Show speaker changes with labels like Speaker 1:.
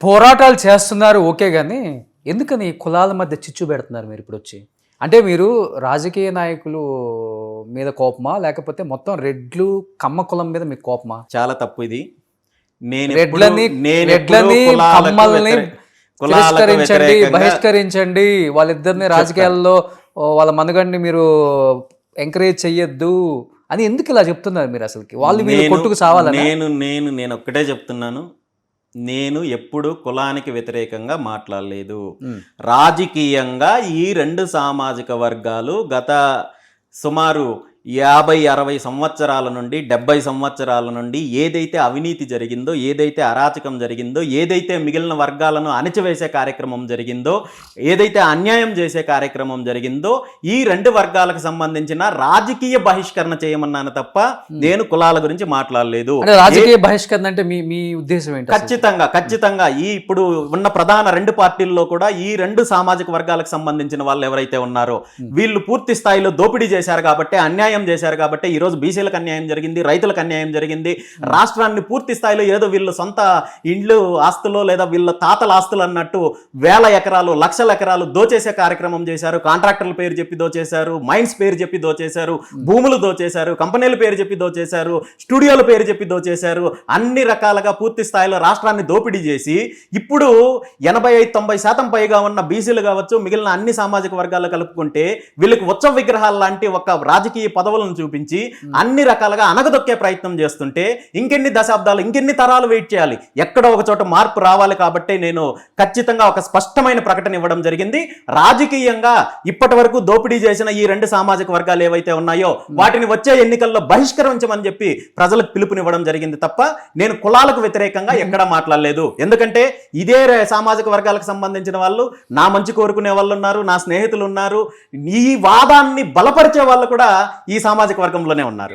Speaker 1: పోరాటాలు చేస్తున్నారు ఓకే గానీ, ఎందుకని కులాల మధ్య చిచ్చు పెడుతున్నారు మీరిప్పుడొచ్చి? అంటే మీరు రాజకీయ నాయకులు మీద కోపమా? లేకపోతే మొత్తం రెడ్లు, కమ్మ కులం మీద మీకు కోపమా?
Speaker 2: చాలా తప్పు ఇది.
Speaker 1: రెడ్లని కమ్మల్ని తిరస్కరించండి, బహిష్కరించండి, వాళ్ళిద్దరిని రాజకీయాల్లో వాళ్ళ మనుగడని మీరు ఎంకరేజ్ చెయ్యొద్దు అని ఎందుకు ఇలా చెప్తున్నారు మీరు? అసలుకి వాళ్ళు మీరు కొట్టుకు సావాలని?
Speaker 2: నేను ఒక్కటే చెప్తున్నాను, నేను ఎప్పుడు కులానికి వ్యతిరేకంగా మాట్లాడలేదు. రాజకీయంగా ఈ రెండు సామాజిక వర్గాలు గత సుమారు 50-60 సంవత్సరాల నుండి 70 సంవత్సరాల నుండి ఏదైతే అవినీతి జరిగిందో, ఏదైతే అరాచకం జరిగిందో, ఏదైతే మిగిలిన వర్గాలను అణచివేసే కార్యక్రమం జరిగిందో, ఏదైతే అన్యాయం చేసే కార్యక్రమం జరిగిందో, ఈ రెండు వర్గాలకు సంబంధించిన రాజకీయ బహిష్కరణ చేయమన్నాను తప్ప నేను కులాల గురించి మాట్లాడలేదు.
Speaker 1: రాజకీయ బహిష్కరణ అంటే మీ ఉద్దేశం ఏంటి?
Speaker 2: ఖచ్చితంగా ఈ ఇప్పుడు ఉన్న ప్రధాన రెండు పార్టీల్లో కూడా ఈ రెండు సామాజిక వర్గాలకు సంబంధించిన వాళ్ళు ఎవరైతే ఉన్నారో వీళ్ళు పూర్తి స్థాయిలో దోపిడీ చేశారు కాబట్టి, అన్యాయం చేశారు కాబట్టి ఈరోజు బీసీలకు అన్యాయం జరిగింది, రైతులకు అన్యాయం జరిగింది. రాష్ట్రాన్ని పూర్తి స్థాయిలో ఏదో వీళ్ళు సొంత ఇండ్లు ఆస్తులో లేదా వీళ్ళ తాతల ఆస్తులు అన్నట్టు వేల ఎకరాలు, లక్షల ఎకరాలు దోచేసే కార్యక్రమం చేశారు. కాంట్రాక్టర్ల పేరు చెప్పి దోచేశారు, మైన్స్ పేరు చెప్పి దోచేశారు, భూములు దోచేశారు, కంపెనీల పేరు చెప్పి దోచేశారు, స్టూడియోల పేరు చెప్పి దోచేశారు. అన్ని రకాలుగా పూర్తి స్థాయిలో రాష్ట్రాన్ని దోపిడీ చేసి ఇప్పుడు 85-90% పైగా ఉన్న బీసీలు కావచ్చు, మిగిలిన అన్ని సామాజిక వర్గాలు కలుపుకుంటే వీళ్ళకి ఉత్సవ విగ్రహాలు లాంటి ఒక రాజకీయ పదవులను చూపించి అన్ని రకాలుగా అనగదొక్కే ప్రయత్నం చేస్తుంటే ఇంకెన్ని దశాబ్దాలు, ఇంకెన్ని తరాలు వెయిట్ చేయాలి? ఎక్కడో ఒక చోట మార్పు రావాలి. కాబట్టి నేను ఖచ్చితంగా ఒక స్పష్టమైన ప్రకటన ఇవ్వడం జరిగింది. రాజకీయంగా ఇప్పటి వరకు దోపిడీ చేసిన ఈ రెండు సామాజిక వర్గాలు ఏవైతే ఉన్నాయో వాటిని వచ్చే ఎన్నికల్లో బహిష్కరించమని చెప్పి ప్రజలకు పిలుపునివ్వడం జరిగింది తప్ప నేను కులాలకు వ్యతిరేకంగా ఎక్కడా మాట్లాడలేదు. ఎందుకంటే ఇదే సామాజిక వర్గాలకు సంబంధించిన వాళ్ళు నా మంచి కోరుకునే వాళ్ళు ఉన్నారు, నా స్నేహితులు ఉన్నారు, ఈ వాదాన్ని బలపరిచే వాళ్ళు కూడా ఈ సామాజిక వర్గంలోనే ఉన్నారు.